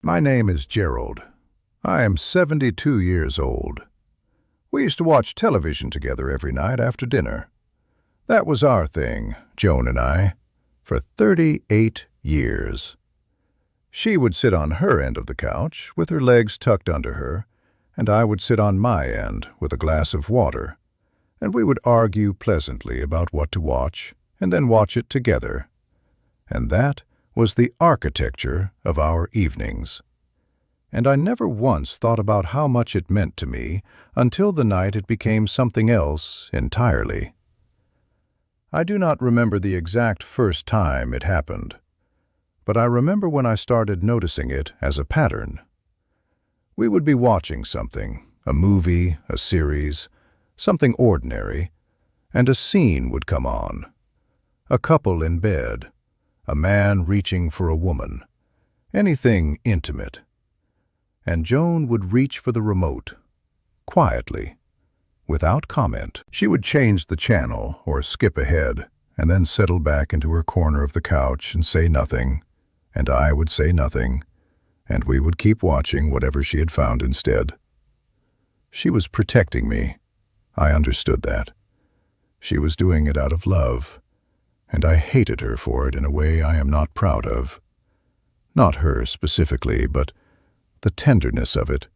My name is Gerald. I am 72 years old. We used to watch television together every night after dinner. That was our thing, Joan and I, for 38 years. She would sit on her end of the couch with her legs tucked under her, and I would sit on my end with a glass of water, and we would argue pleasantly about what to watch and then watch it together. And that was the architecture of our evenings. And I never once thought about how much it meant to me until the night it became something else entirely. I do not remember the exact first time it happened, but I remember when I started noticing it as a pattern. We would be watching something, a movie, a series, something ordinary, and a scene would come on. A couple in bed, a man reaching for a woman, anything intimate. And Joan would reach for the remote, quietly, without comment. She would change the channel or skip ahead, and then settle back into her corner of the couch and say nothing, and I would say nothing, and we would keep watching whatever she had found instead. She was protecting me. I understood that. She was doing it out of love, and I hated her for it in a way I am not proud of. Not her specifically, but the tenderness of it,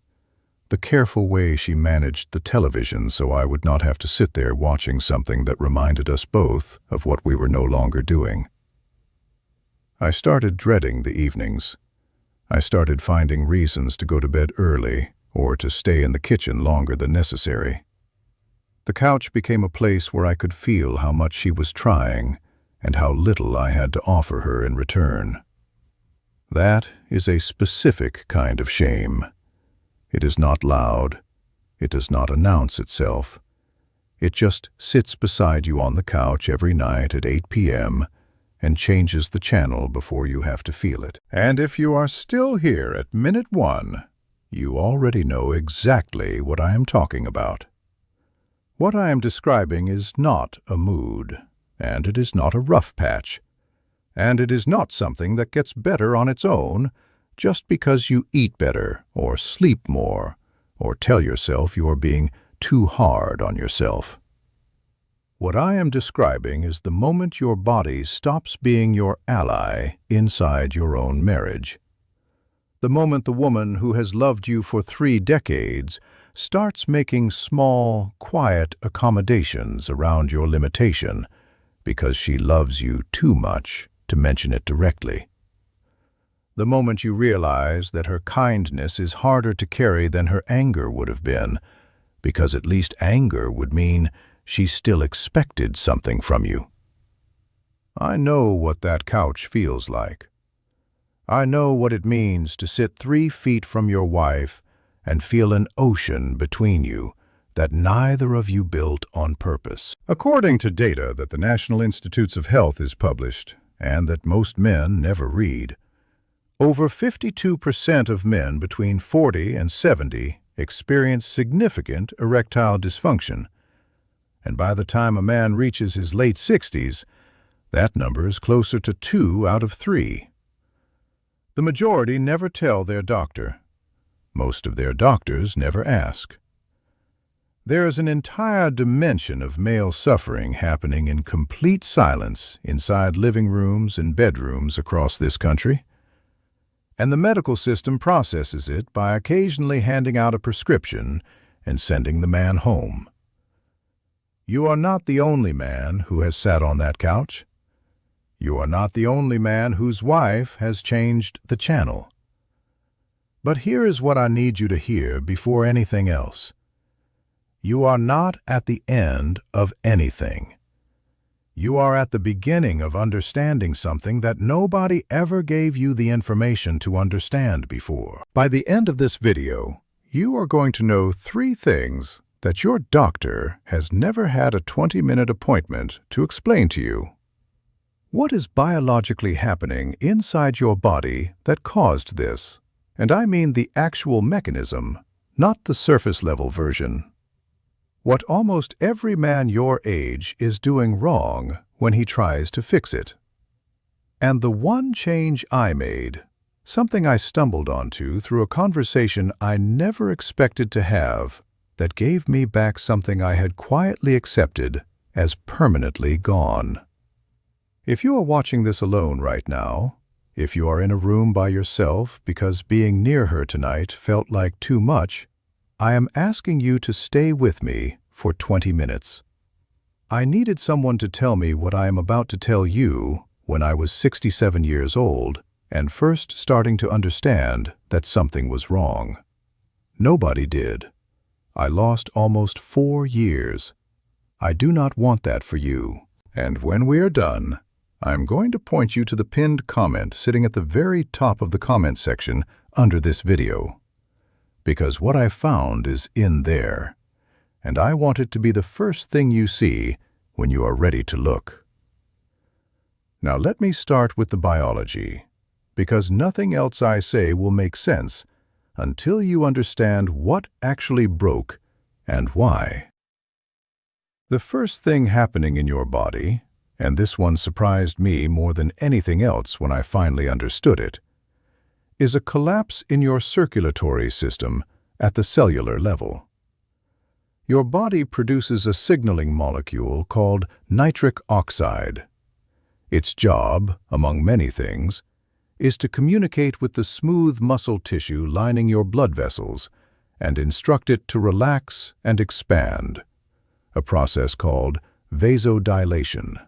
the careful way she managed the television so I would not have to sit there watching something that reminded us both of what we were no longer doing. I started dreading the evenings. I started finding reasons to go to bed early or to stay in the kitchen longer than necessary. The couch became a place where I could feel how much she was trying and how little I had to offer her in return. That is a specific kind of shame. It is not loud. It does not announce itself. It just sits beside you on the couch every night at 8 p.m. and changes the channel before you have to feel it. And if you are still here at minute 1, you already know exactly what I am talking about. What I am describing is not a mood, and it is not a rough patch, and it is not something that gets better on its own just because you eat better or sleep more or tell yourself you are being too hard on yourself. What I am describing is the moment your body stops being your ally inside your own marriage. The moment the woman who has loved you for 3 decades starts making small, quiet accommodations around your limitation because she loves you too much to mention it directly. The moment you realize that her kindness is harder to carry than her anger would have been, because at least anger would mean she still expected something from you. I know what that couch feels like. I know what it means to sit 3 feet from your wife and feel an ocean between you that neither of you built on purpose. According to data that the National Institutes of Health has published, and that most men never read, over 52% of men between 40 and 70 experience significant erectile dysfunction, and by the time a man reaches his late 60s, that number is closer to 2 out of 3. The majority never tell their doctor. Most of their doctors never ask. There is an entire dimension of male suffering happening in complete silence inside living rooms and bedrooms across this country, and the medical system processes it by occasionally handing out a prescription and sending the man home. You are not the only man who has sat on that couch. You are not the only man whose wife has changed the channel. But here is what I need you to hear before anything else. You are not at the end of anything. You are at the beginning of understanding something that nobody ever gave you the information to understand before. By the end of this video, you are going to know 3 things that your doctor has never had a 20-minute appointment to explain to you. What is biologically happening inside your body that caused this? And I mean the actual mechanism, not the surface-level version. What almost every man your age is doing wrong when he tries to fix it. And the one change I made Something I stumbled onto through a conversation I never expected to have that gave me back something I had quietly accepted as permanently gone. If you are watching this alone right now, if you are in a room by yourself because being near her tonight felt like too much, I am asking you to stay with me for 20 minutes. I needed someone to tell me what I am about to tell you when I was 67 years old and first starting to understand that something was wrong. Nobody did. I lost almost 4 years. I do not want that for you. And when we are done, I'm going to point you to the pinned comment sitting at the very top of the comment section under this video. Because what I found is in there, and I want it to be the first thing you see when you are ready to look. Now let me start with the biology, because nothing else I say will make sense until you understand what actually broke and why. The first thing happening in your body, and this one surprised me more than anything else when I finally understood it, is a collapse in your circulatory system at the cellular level. Your body produces a signaling molecule called nitric oxide. Its job, among many things, is to communicate with the smooth muscle tissue lining your blood vessels and instruct it to relax and expand, a process called vasodilation.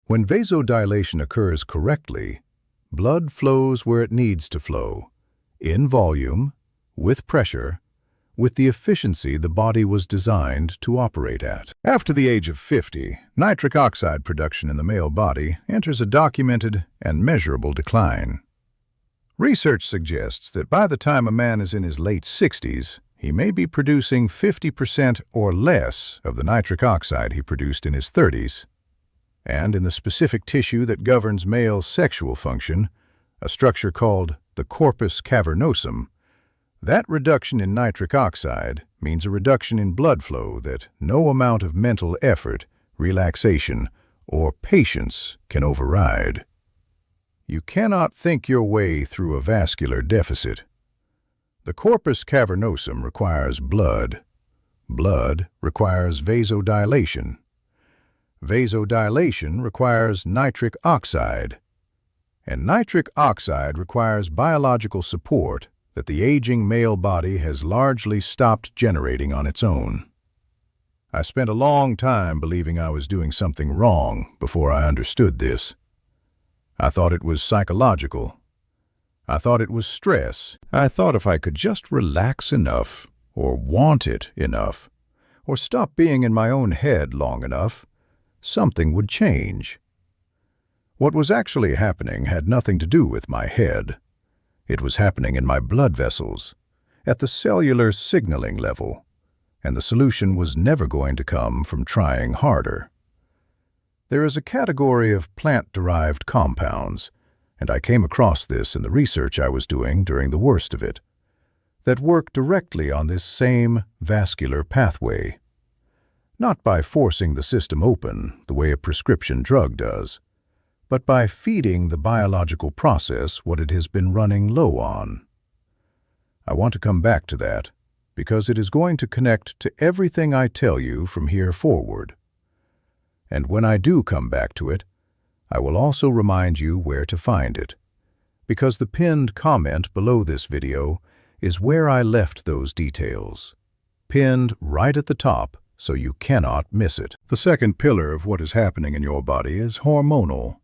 When vasodilation occurs correctly, blood flows where it needs to flow, in volume, with pressure, with the efficiency the body was designed to operate at. After the age of 50, nitric oxide production in the male body enters a documented and measurable decline. Research suggests that by the time a man is in his late 60s, he may be producing 50% or less of the nitric oxide he produced in his 30s. And in the specific tissue that governs male sexual function, a structure called the corpus cavernosum, that reduction in nitric oxide means a reduction in blood flow that no amount of mental effort, relaxation, or patience can override. You cannot think your way through a vascular deficit. The corpus cavernosum requires blood. Blood requires vasodilation. Vasodilation requires nitric oxide. And nitric oxide requires biological support that the aging male body has largely stopped generating on its own. I spent a long time believing I was doing something wrong before I understood this. I thought it was psychological. I thought it was stress. I thought if I could just relax enough, or want it enough, or stop being in my own head long enough, something would change. What was actually happening had nothing to do with my head. It was happening in my blood vessels, at the cellular signaling level, and the solution was never going to come from trying harder. There is a category of plant-derived compounds, and I came across this in the research I was doing during the worst of it, that work directly on this same vascular pathway. Not by forcing the system open the way a prescription drug does, but by feeding the biological process what it has been running low on. I want to come back to that because it is going to connect to everything I tell you from here forward. And when I do come back to it, I will also remind you where to find it, because the pinned comment below this video is where I left those details, pinned right at the top so you cannot miss it. The second pillar of what is happening in your body is hormonal.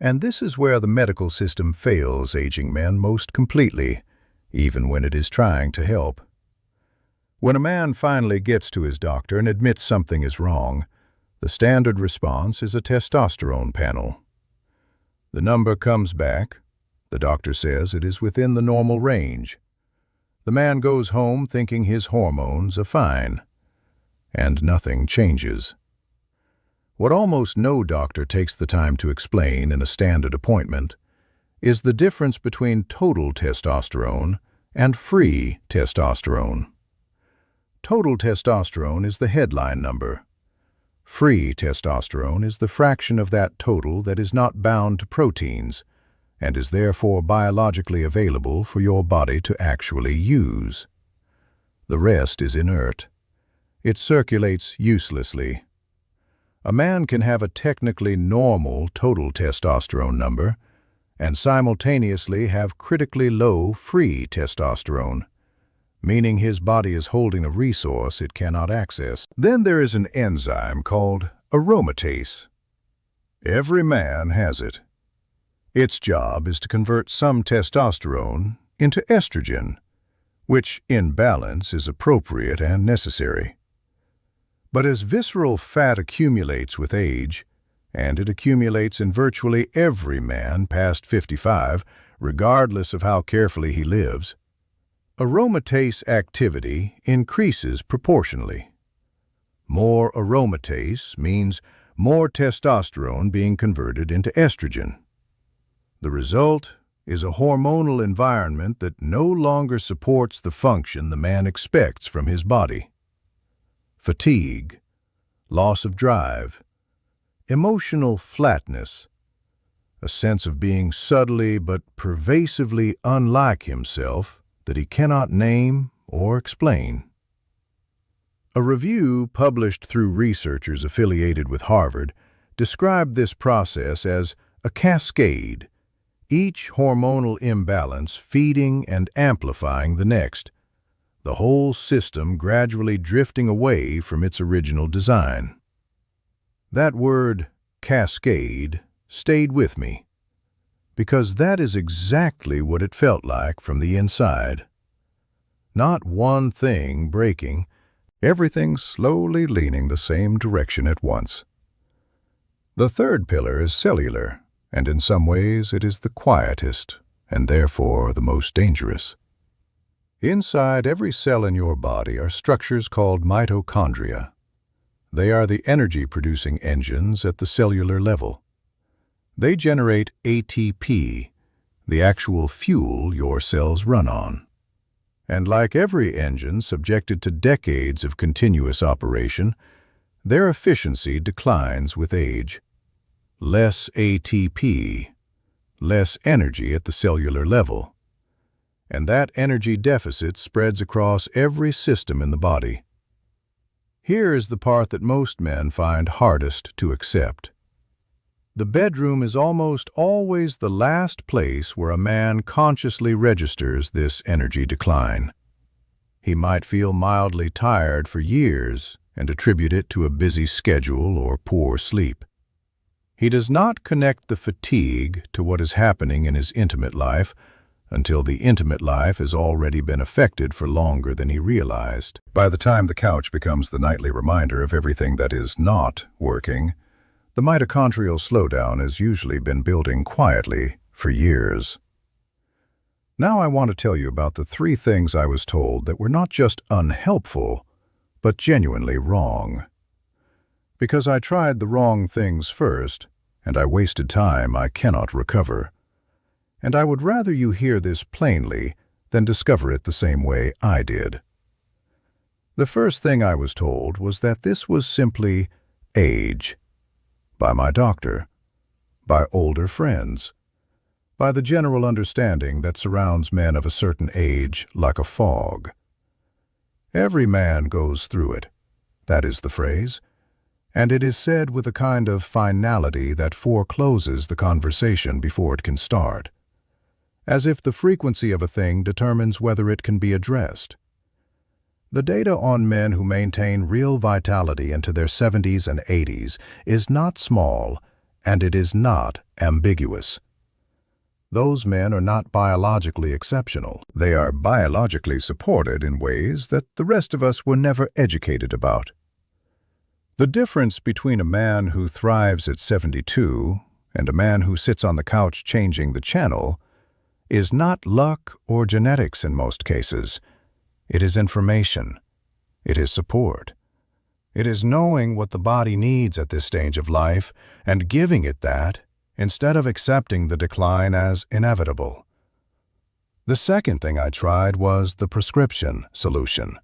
And this is where the medical system fails aging men most completely, even when it is trying to help. When a man finally gets to his doctor and admits something is wrong, the standard response is a testosterone panel. The number comes back. The doctor says it is within the normal range. The man goes home thinking his hormones are fine, and nothing changes. What almost no doctor takes the time to explain in a standard appointment is the difference between total testosterone and free testosterone. Total testosterone is the headline number. Free testosterone is the fraction of that total that is not bound to proteins and is therefore biologically available for your body to actually use. The rest is inert. It circulates uselessly. A man can have a technically normal total testosterone number and simultaneously have critically low free testosterone, meaning his body is holding a resource it cannot access. Then there is an enzyme called aromatase. Every man has it. Its job is to convert some testosterone into estrogen, which in balance is appropriate and necessary. But as visceral fat accumulates with age, and it accumulates in virtually every man past 55, regardless of how carefully he lives, aromatase activity increases proportionally. More aromatase means more testosterone being converted into estrogen. The result is a hormonal environment that no longer supports the function the man expects from his body. Fatigue, loss of drive, emotional flatness, a sense of being subtly but pervasively unlike himself that he cannot name or explain. A review published through researchers affiliated with Harvard described this process as a cascade, each hormonal imbalance feeding and amplifying the next, the whole system gradually drifting away from its original design. That word, cascade, stayed with me, because that is exactly what it felt like from the inside. Not one thing breaking, everything slowly leaning the same direction at once. The third pillar is cellular, and in some ways it is the quietest, and therefore the most dangerous. Inside every cell in your body are structures called mitochondria. They are the energy-producing engines at the cellular level. They generate ATP, the actual fuel your cells run on. And like every engine subjected to decades of continuous operation, their efficiency declines with age. Less ATP, less energy at the cellular level. And that energy deficit spreads across every system in the body. Here is the part that most men find hardest to accept. The bedroom is almost always the last place where a man consciously registers this energy decline. He might feel mildly tired for years and attribute it to a busy schedule or poor sleep. He does not connect the fatigue to what is happening in his intimate life until the intimate life has already been affected for longer than he realized. By the time the couch becomes the nightly reminder of everything that is not working, the mitochondrial slowdown has usually been building quietly for years. Now I want to tell you about the 3 things I was told that were not just unhelpful, but genuinely wrong. Because I tried the wrong things first, and I wasted time I cannot recover. And I would rather you hear this plainly than discover it the same way I did. The first thing I was told was that this was simply age. By my doctor, by older friends, by the general understanding that surrounds men of a certain age like a fog. Every man goes through it, that is the phrase, and it is said with a kind of finality that forecloses the conversation before it can start, as if the frequency of a thing determines whether it can be addressed. The data on men who maintain real vitality into their 70s and 80s is not small, and it is not ambiguous. Those men are not biologically exceptional. They are biologically supported in ways that the rest of us were never educated about. The difference between a man who thrives at 72 and a man who sits on the couch changing the channel is not luck or genetics in most cases. It is information. It is support. It is knowing what the body needs at this stage of life and giving it that instead of accepting the decline as inevitable. The second thing I tried was the prescription solution.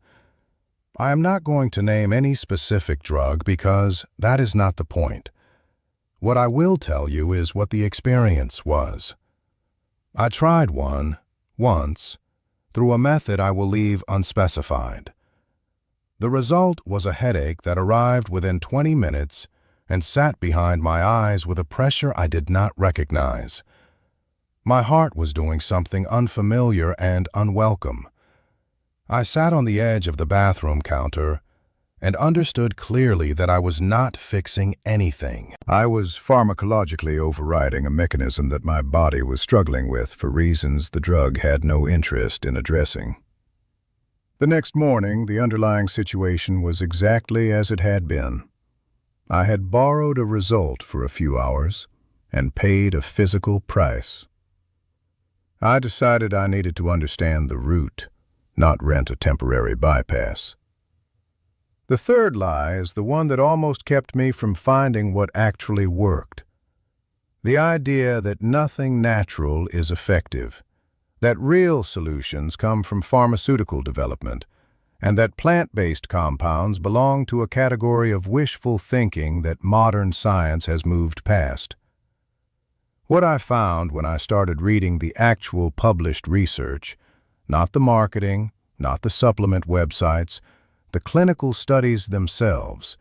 I am not going to name any specific drug because that is not the point. What I will tell you is what the experience was. I tried one, once, through a method I will leave unspecified. The result was a headache that arrived within 20 minutes and sat behind my eyes with a pressure I did not recognize. My heart was doing something unfamiliar and unwelcome. I sat on the edge of the bathroom counter and understood clearly that I was not fixing anything. I was pharmacologically overriding a mechanism that my body was struggling with for reasons the drug had no interest in addressing. The next morning, the underlying situation was exactly as it had been. I had borrowed a result for a few hours and paid a physical price. I decided I needed to understand the root, not rent a temporary bypass. The third lie is the one that almost kept me from finding what actually worked. The idea that nothing natural is effective, that real solutions come from pharmaceutical development, and that plant-based compounds belong to a category of wishful thinking that modern science has moved past. What I found when I started reading the actual published research, not the marketing, not the supplement websites, the clinical studies themselves,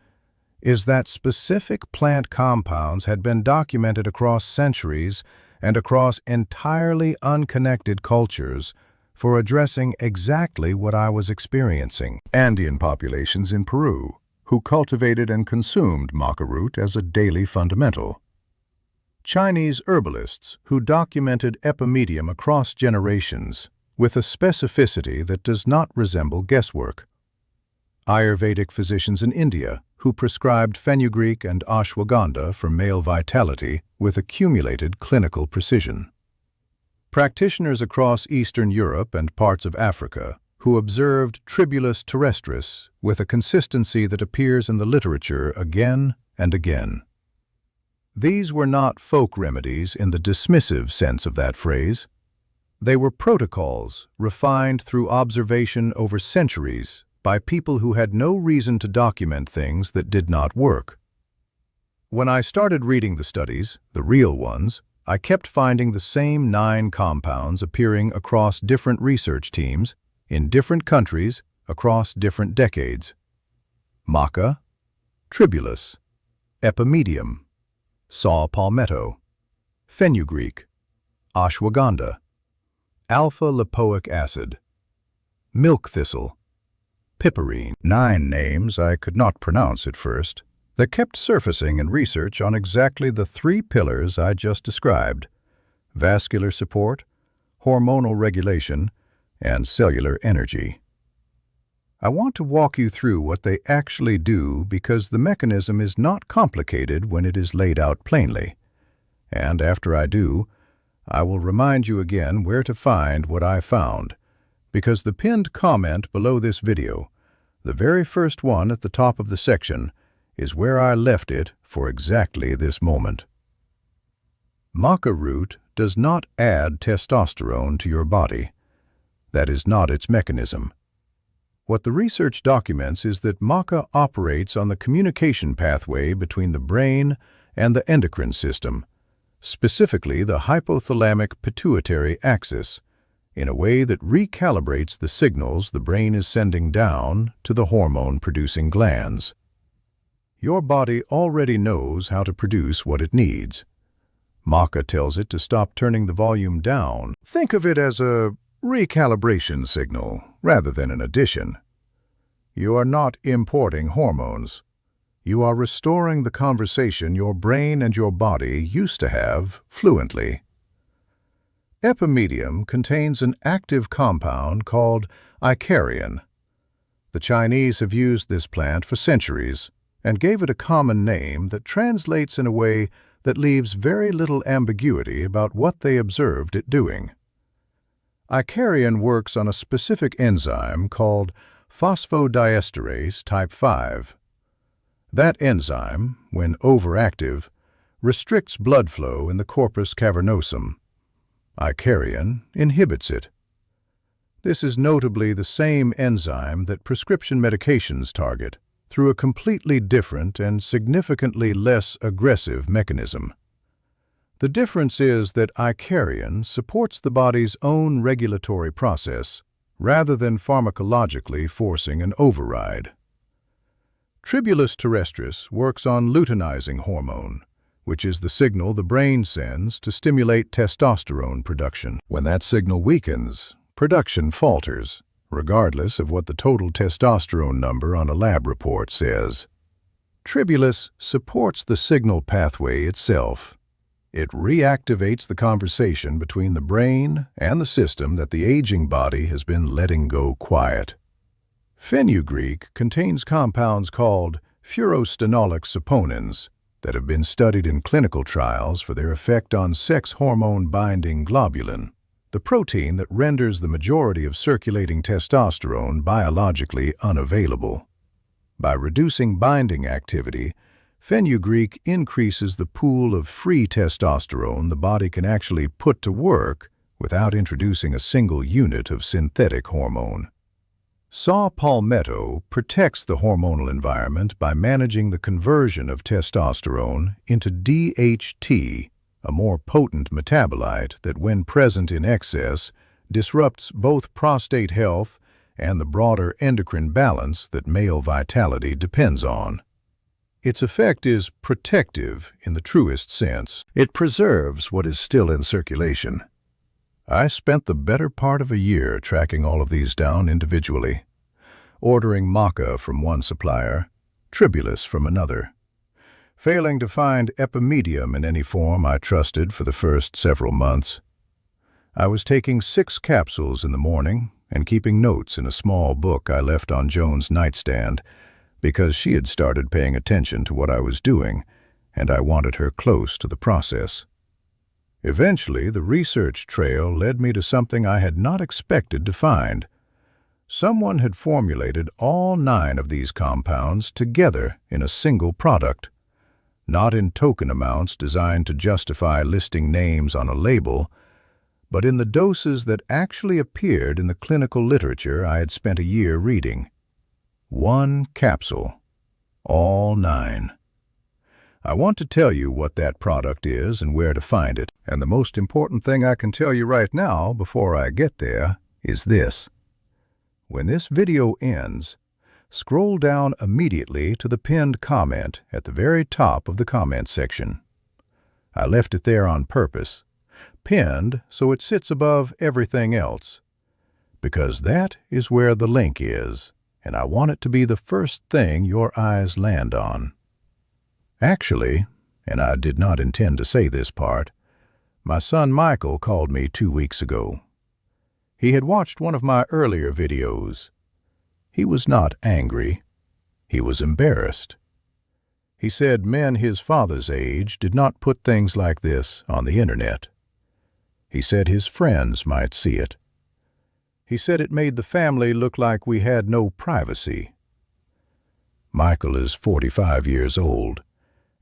is that specific plant compounds had been documented across centuries and across entirely unconnected cultures for addressing exactly what I was experiencing. Andean populations in Peru, who cultivated and consumed maca root as a daily fundamental. Chinese herbalists who documented epimedium across generations with a specificity that does not resemble guesswork. Ayurvedic physicians in India who prescribed fenugreek and ashwagandha for male vitality with accumulated clinical precision. Practitioners across Eastern Europe and parts of Africa who observed tribulus terrestris with a consistency that appears in the literature again and again. These were not folk remedies in the dismissive sense of that phrase. They were protocols refined through observation over centuries by people who had no reason to document things that did not work. When I started reading the studies, the real ones, I kept finding the same 9 compounds appearing across different research teams, in different countries, across different decades. Maca, tribulus, epimedium, saw palmetto, fenugreek, ashwagandha, alpha-lipoic acid, milk thistle, piperine. 9 names I could not pronounce at first that kept surfacing in research on exactly the 3 pillars I just described: vascular support, hormonal regulation, and cellular energy. I want to walk you through what they actually do because the mechanism is not complicated when it is laid out plainly. And after I do, I will remind you again where to find what I found, because the pinned comment below this video, the very first one at the top of the section, is where I left it for exactly this moment. Maca root does not add testosterone to your body. That is not its mechanism. What the research documents is that maca operates on the communication pathway between the brain and the endocrine system, specifically the hypothalamic-pituitary axis, in a way that recalibrates the signals the brain is sending down to the hormone-producing glands. Your body already knows how to produce what it needs. Maca tells it to stop turning the volume down. Think of it as a recalibration signal rather than an addition. You are not importing hormones. You are restoring the conversation your brain and your body used to have fluently. Epimedium contains an active compound called icariin. The Chinese have used this plant for centuries and gave it a common name that translates in a way that leaves very little ambiguity about what they observed it doing. Icariin works on a specific enzyme called phosphodiesterase type 5. That enzyme, when overactive, restricts blood flow in the corpus cavernosum. Icariin inhibits it. This is notably the same enzyme that prescription medications target through a completely different and significantly less aggressive mechanism. The difference is that Icarian supports the body's own regulatory process rather than pharmacologically forcing an override. Tribulus terrestris works on luteinizing hormone, which is the signal the brain sends to stimulate testosterone production. When that signal weakens, production falters, regardless of what the total testosterone number on a lab report says. Tribulus supports the signal pathway itself. It reactivates the conversation between the brain and the system that the aging body has been letting go quiet. Fenugreek contains compounds called furostenolic saponins that have been studied in clinical trials for their effect on sex hormone-binding globulin, the protein that renders the majority of circulating testosterone biologically unavailable. By reducing binding activity, fenugreek increases the pool of free testosterone the body can actually put to work without introducing a single unit of synthetic hormone. Saw palmetto protects the hormonal environment by managing the conversion of testosterone into DHT, a more potent metabolite that, when present in excess, disrupts both prostate health and the broader endocrine balance that male vitality depends on. Its effect is protective in the truest sense. It preserves what is still in circulation. I spent the better part of a year tracking all of these down individually, ordering maca from one supplier, tribulus from another, failing to find epimedium in any form I trusted for the first several months. I was taking 6 capsules in the morning and keeping notes in a small book I left on Joan's nightstand because she had started paying attention to what I was doing, and I wanted her close to the process. Eventually, the research trail led me to something I had not expected to find. Someone had formulated all 9 of these compounds together in a single product, not in token amounts designed to justify listing names on a label, but in the doses that actually appeared in the clinical literature I had spent a year reading. 1 capsule, all 9. I want to tell you what that product is and where to find it, and the most important thing I can tell you right now before I get there is this. When this video ends, scroll down immediately to the pinned comment at the very top of the comment section. I left it there on purpose, pinned so it sits above everything else, because that is where the link is, and I want it to be the first thing your eyes land on. Actually, and I did not intend to say this part, my son Michael called me 2 weeks ago. He had watched one of my earlier videos. He was not angry. He was embarrassed. He said men his father's age did not put things like this on the internet. He said his friends might see it. He said it made the family look like we had no privacy. Michael is 45 years old,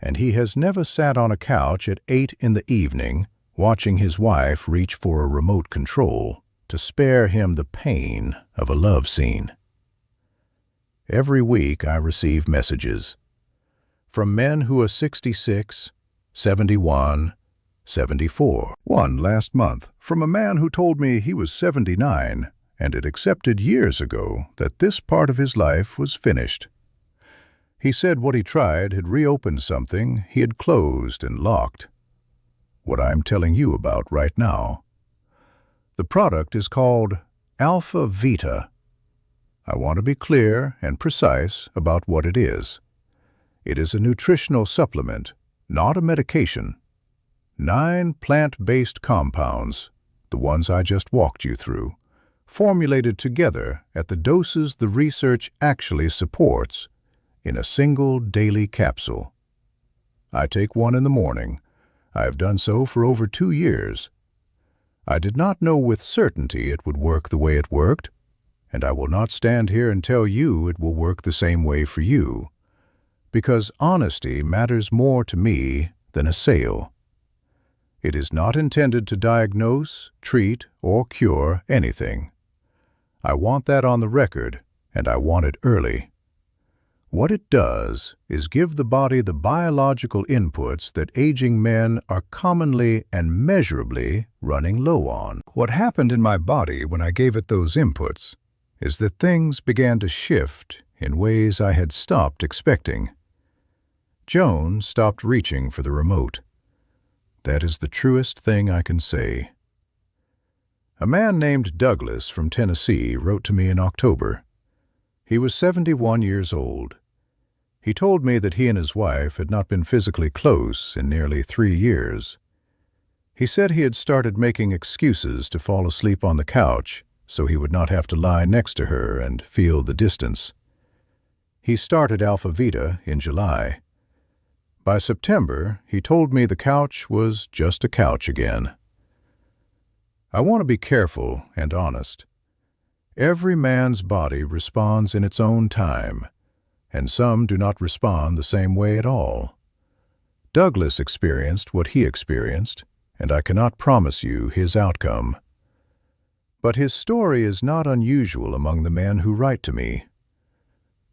and he has never sat on a couch at 8 in the evening watching his wife reach for a remote control to spare him the pain of a love scene. Every week I receive messages from men who are 66, 71, 74. One last month from a man who told me he was 79 and had accepted years ago that this part of his life was finished. He said what he tried had reopened something he had closed and locked. What I'm telling you about right now. The product is called Alpha Vita. I want to be clear and precise about what it is. It is a nutritional supplement, not a medication. 9 plant-based compounds, the ones I just walked you through, formulated together at the doses the research actually supports in a single daily capsule. I take 1 in the morning. I have done so for over 2 years. I did not know with certainty it would work the way it worked, and I will not stand here and tell you it will work the same way for you, because honesty matters more to me than a sale. It is not intended to diagnose, treat, or cure anything. I want that on the record, and I want it early. What it does is give the body the biological inputs that aging men are commonly and measurably running low on. What happened in my body when I gave it those inputs is that things began to shift in ways I had stopped expecting. Joan stopped reaching for the remote. That is the truest thing I can say. A man named Douglas from Tennessee wrote to me in October. He was 71 years old. He told me that he and his wife had not been physically close in nearly 3 years. He said he had started making excuses to fall asleep on the couch so he would not have to lie next to her and feel the distance. He started Alpha Vita in July. By September, he told me the couch was just a couch again. I want to be careful and honest. Every man's body responds in its own time, and some do not respond the same way at all. Douglas experienced what he experienced, and I cannot promise you his outcome. But his story is not unusual among the men who write to me.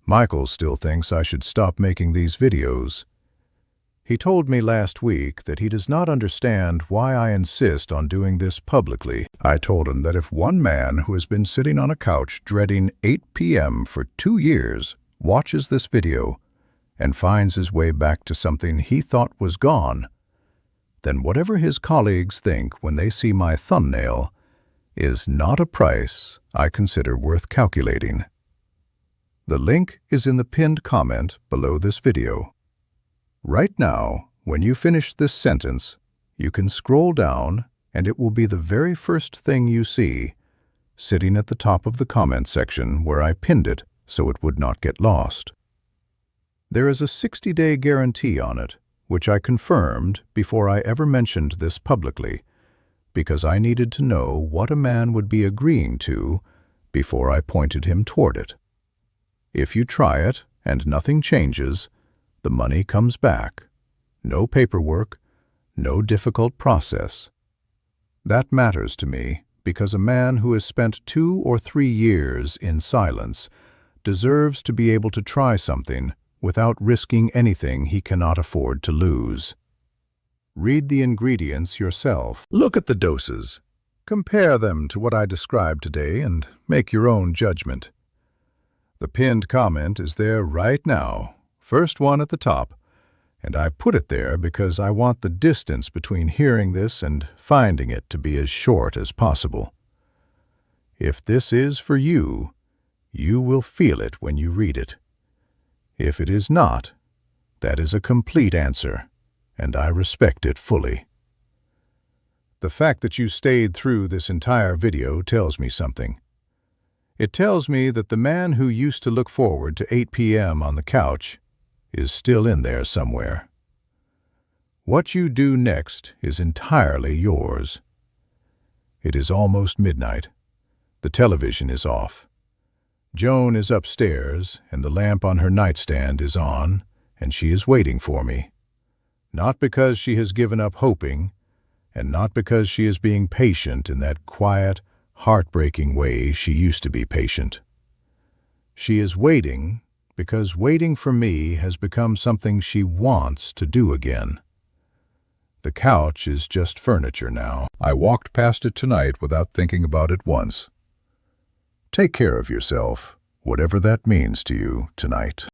Michael still thinks I should stop making these videos. He told me last week that he does not understand why I insist on doing this publicly. I told him that if one man who has been sitting on a couch dreading 8 p.m. for 2 years watches this video and finds his way back to something he thought was gone, then whatever his colleagues think when they see my thumbnail is not a price I consider worth calculating. The link is in the pinned comment below this video. Right now, when you finish this sentence, you can scroll down and it will be the very first thing you see, sitting at the top of the comment section where I pinned it so it would not get lost. There is a 60-day guarantee on it, which I confirmed before I ever mentioned this publicly, because I needed to know what a man would be agreeing to before I pointed him toward it. If you try it and nothing changes, the money comes back. No paperwork, no difficult process. That matters to me because a man who has spent 2 or 3 years in silence deserves to be able to try something without risking anything he cannot afford to lose. Read the ingredients yourself. Look at the doses. Compare them to what I described today and make your own judgment. The pinned comment is there right now, first one at the top, and I put it there because I want the distance between hearing this and finding it to be as short as possible. If this is for you, you will feel it when you read it. If it is not, that is a complete answer, and I respect it fully. The fact that you stayed through this entire video tells me something. It tells me that the man who used to look forward to 8 p.m. on the couch is still in there somewhere. What you do next is entirely yours. It is almost midnight. The television is off. Joan is upstairs, and the lamp on her nightstand is on, and she is waiting for me. Not because she has given up hoping, and not because she is being patient in that quiet, heartbreaking way she used to be patient. She is waiting because waiting for me has become something she wants to do again. The couch is just furniture now. I walked past it tonight without thinking about it once. Take care of yourself, whatever that means to you tonight.